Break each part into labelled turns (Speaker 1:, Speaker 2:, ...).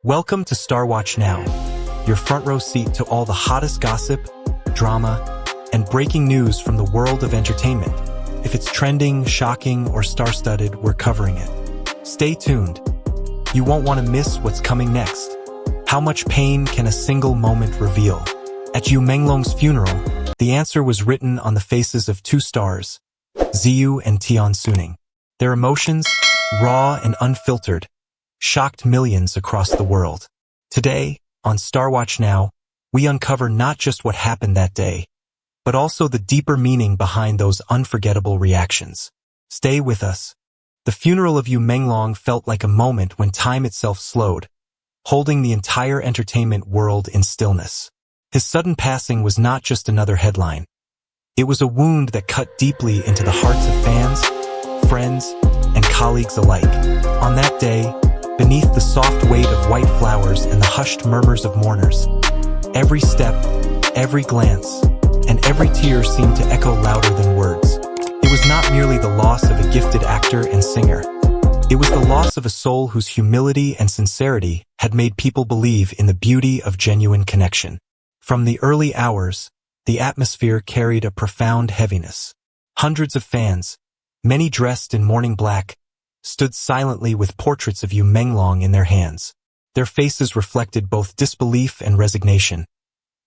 Speaker 1: Welcome to Star Watch Now, your front row seat to all the hottest gossip, drama, and breaking news from the world of entertainment. If it's trending, shocking, or star-studded, we're covering it. Stay tuned. You won't want to miss what's coming next. How much pain can a single moment reveal? At Yu Menglong's funeral, the answer was written on the faces of two stars, Ziyu and Tian Sunning. Their emotions, raw and unfiltered, shocked millions across the world. Today, on Star Watch Now, we uncover not just what happened that day, but also the deeper meaning behind those unforgettable reactions. Stay with us. The funeral of Yu Menglong felt like a moment when time itself slowed, holding the entire entertainment world in stillness. His sudden passing was not just another headline. It was a wound that cut deeply into the hearts of fans, friends, and colleagues alike. On that day, beneath the soft weight of white flowers and the hushed murmurs of mourners, every step, every glance, and every tear seemed to echo louder than words. It was not merely the loss of a gifted actor and singer. It was the loss of a soul whose humility and sincerity had made people believe in the beauty of genuine connection. From the early hours, the atmosphere carried a profound heaviness. Hundreds of fans, many dressed in mourning black, stood silently with portraits of Yu Menglong in their hands. Their faces reflected both disbelief and resignation,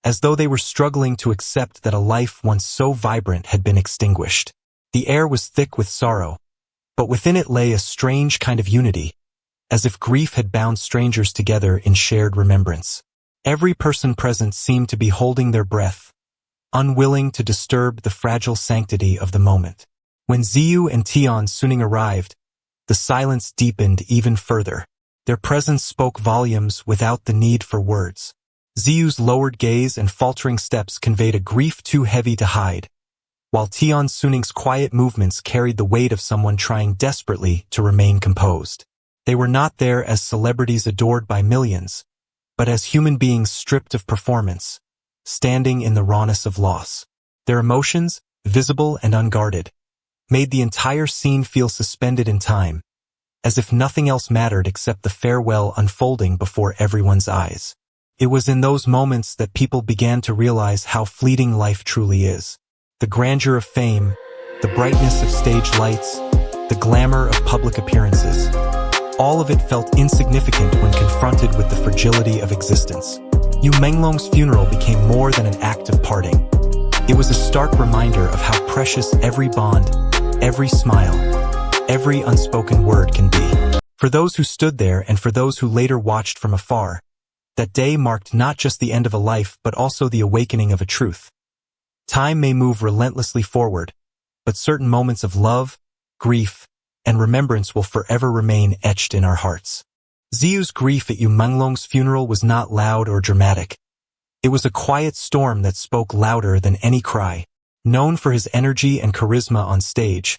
Speaker 1: as though they were struggling to accept that a life once so vibrant had been extinguished. The air was thick with sorrow, but within it lay a strange kind of unity, as if grief had bound strangers together in shared remembrance. Every person present seemed to be holding their breath, unwilling to disturb the fragile sanctity of the moment. When Ziyu and Tian Sunning arrived, the silence deepened even further. Their presence spoke volumes without the need for words. Ziyu's lowered gaze and faltering steps conveyed a grief too heavy to hide, while Tian Suning's quiet movements carried the weight of someone trying desperately to remain composed. They were not there as celebrities adored by millions, but as human beings stripped of performance, standing in the rawness of loss. Their emotions, visible and unguarded, made the entire scene feel suspended in time, as if nothing else mattered except the farewell unfolding before everyone's eyes. It was in those moments that people began to realize how fleeting life truly is. The grandeur of fame, the brightness of stage lights, the glamour of public appearances, all of it felt insignificant when confronted with the fragility of existence. Yu Menglong's funeral became more than an act of parting. It was a stark reminder of how precious every bond, every smile, every unspoken word can be. For those who stood there and for those who later watched from afar, that day marked not just the end of a life but also the awakening of a truth. Time may move relentlessly forward, but certain moments of love, grief, and remembrance will forever remain etched in our hearts. Ziyu's grief at Yu Menglong's funeral was not loud or dramatic. It was a quiet storm that spoke louder than any cry. Known for his energy and charisma on stage,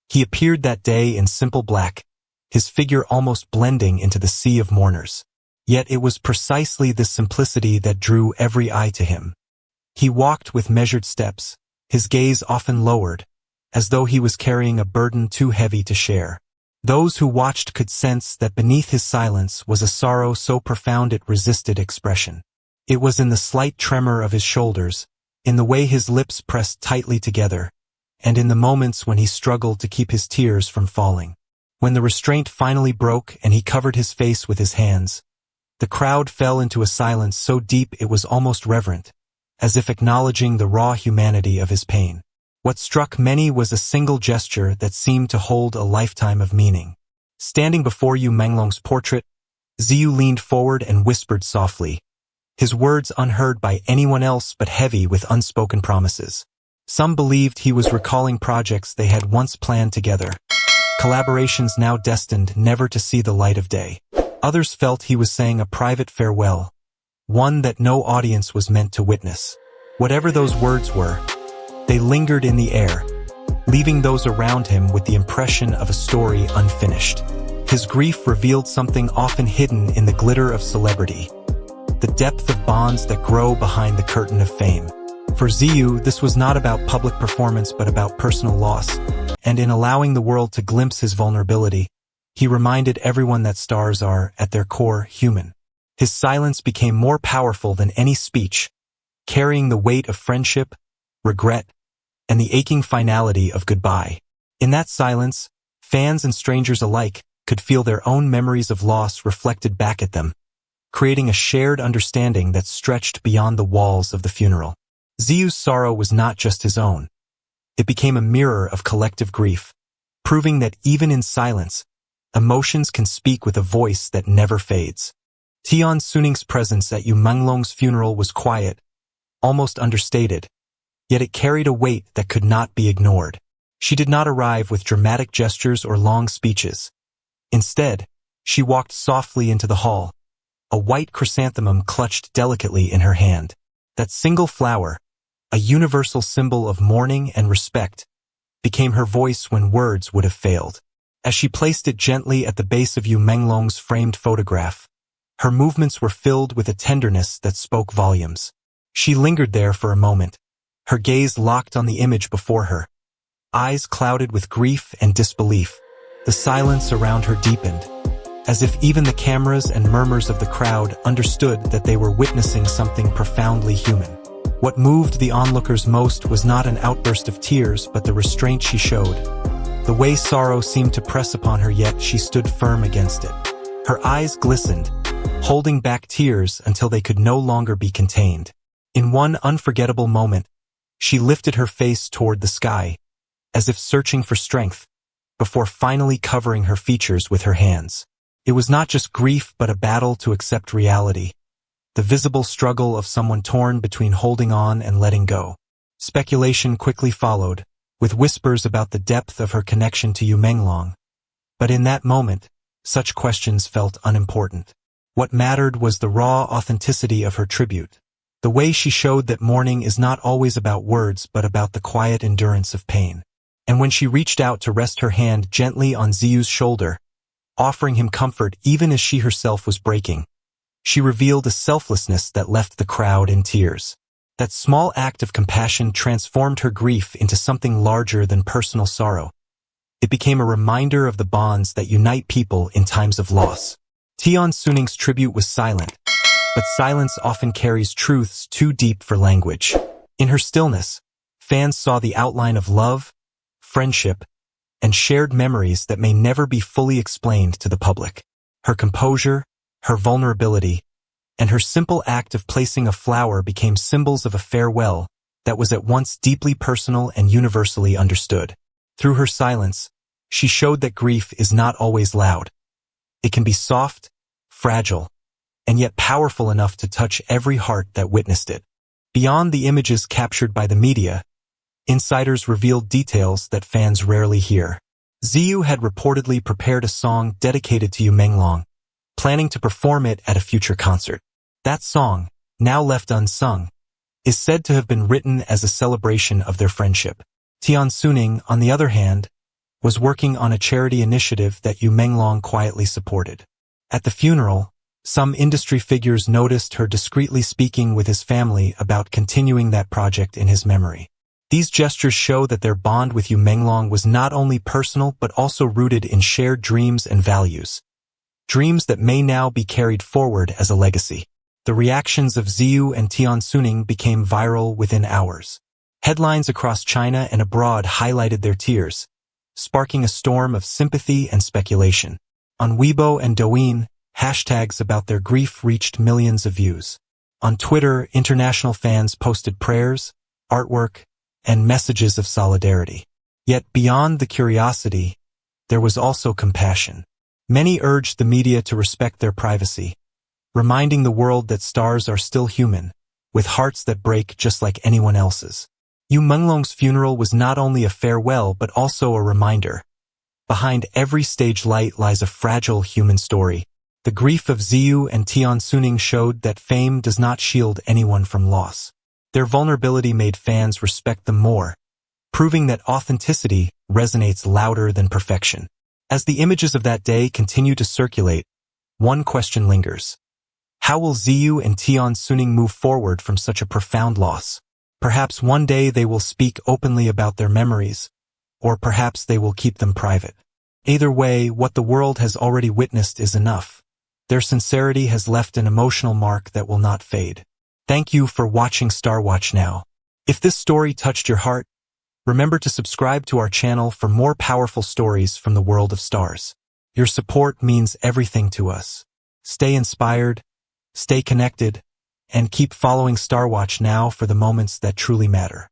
Speaker 1: he appeared that day in simple black, his figure almost blending into the sea of mourners. Yet it was precisely this simplicity that drew every eye to him. He walked with measured steps, his gaze often lowered, as though he was carrying a burden too heavy to share. Those who watched could sense that beneath his silence was a sorrow so profound it resisted expression. It was in the slight tremor of his shoulders, in the way his lips pressed tightly together, and in the moments when he struggled to keep his tears from falling. When the restraint finally broke and he covered his face with his hands, the crowd fell into a silence so deep it was almost reverent, as if acknowledging the raw humanity of his pain. What struck many was a single gesture that seemed to hold a lifetime of meaning. Standing before Yu Menglong's portrait, Ziyu leaned forward and whispered softly, his words unheard by anyone else but heavy with unspoken promises. Some believed he was recalling projects they had once planned together, collaborations now destined never to see the light of day. Others felt he was saying a private farewell, one that no audience was meant to witness. Whatever those words were, they lingered in the air, leaving those around him with the impression of a story unfinished. His grief revealed something often hidden in the glitter of celebrity, the depth of bonds that grow behind the curtain of fame. For Ziyu, this was not about public performance but about personal loss, and in allowing the world to glimpse his vulnerability, he reminded everyone that stars are, at their core, human. His silence became more powerful than any speech, carrying the weight of friendship, regret, and the aching finality of goodbye. In that silence, fans and strangers alike could feel their own memories of loss reflected back at them, creating a shared understanding that stretched beyond the walls of the funeral. Ziyu's sorrow was not just his own. It became a mirror of collective grief, proving that even in silence, emotions can speak with a voice that never fades. Tian Suning's presence at Yu Menglong's funeral was quiet, almost understated, yet it carried a weight that could not be ignored. She did not arrive with dramatic gestures or long speeches. Instead, she walked softly into the hall, a white chrysanthemum clutched delicately in her hand. That single flower, a universal symbol of mourning and respect, became her voice when words would have failed. As she placed it gently at the base of Yu Menglong's framed photograph, her movements were filled with a tenderness that spoke volumes. She lingered there for a moment, her gaze locked on the image before her, eyes clouded with grief and disbelief. The silence around her deepened, as if even the cameras and murmurs of the crowd understood that they were witnessing something profoundly human. What moved the onlookers most was not an outburst of tears, but the restraint she showed. The way sorrow seemed to press upon her, yet she stood firm against it. Her eyes glistened, holding back tears until they could no longer be contained. In one unforgettable moment, she lifted her face toward the sky, as if searching for strength, before finally covering her features with her hands. It was not just grief but a battle to accept reality, the visible struggle of someone torn between holding on and letting go. Speculation quickly followed, with whispers about the depth of her connection to Yu Menglong. But in that moment, such questions felt unimportant. What mattered was the raw authenticity of her tribute, the way she showed that mourning is not always about words but about the quiet endurance of pain. And when she reached out to rest her hand gently on Ziyu's shoulder, offering him comfort even as she herself was breaking, she revealed a selflessness that left the crowd in tears. That small act of compassion transformed her grief into something larger than personal sorrow. It became a reminder of the bonds that unite people in times of loss. Tian Suning's tribute was silent, but silence often carries truths too deep for language. In her stillness, fans saw the outline of love, friendship, and shared memories that may never be fully explained to the public. Her composure, her vulnerability, and her simple act of placing a flower became symbols of a farewell that was at once deeply personal and universally understood. Through her silence, she showed that grief is not always loud. It can be soft, fragile, and yet powerful enough to touch every heart that witnessed it. Beyond the images captured by the media, insiders revealed details that fans rarely hear. Ziyu had reportedly prepared a song dedicated to Yu Menglong, planning to perform it at a future concert. That song, now left unsung, is said to have been written as a celebration of their friendship. Tian Xuning, on the other hand, was working on a charity initiative that Yu Menglong quietly supported. At the funeral, some industry figures noticed her discreetly speaking with his family about continuing that project in his memory. These gestures show that their bond with Yu Menglong was not only personal but also rooted in shared dreams and values. Dreams that may now be carried forward as a legacy. The reactions of Ziyu and Tian Sunning became viral within hours. Headlines across China and abroad highlighted their tears, sparking a storm of sympathy and speculation. On Weibo and Douyin, hashtags about their grief reached millions of views. On Twitter, international fans posted prayers, artwork, and messages of solidarity. Yet beyond the curiosity, there was also compassion. Many urged the media to respect their privacy, reminding the world that stars are still human, with hearts that break just like anyone else's. Yu Menglong's funeral was not only a farewell but also a reminder. Behind every stage light lies a fragile human story. The grief of Ziyu and Tian Sunning showed that fame does not shield anyone from loss. Their vulnerability made fans respect them more, proving that authenticity resonates louder than perfection. As the images of that day continue to circulate, one question lingers. How will Ziyu and Tian Sunning move forward from such a profound loss? Perhaps one day they will speak openly about their memories, or perhaps they will keep them private. Either way, what the world has already witnessed is enough. Their sincerity has left an emotional mark that will not fade. Thank you for watching Star Watch Now. If this story touched your heart, remember to subscribe to our channel for more powerful stories from the world of stars. Your support means everything to us. Stay inspired, stay connected, and keep following Star Watch Now for the moments that truly matter.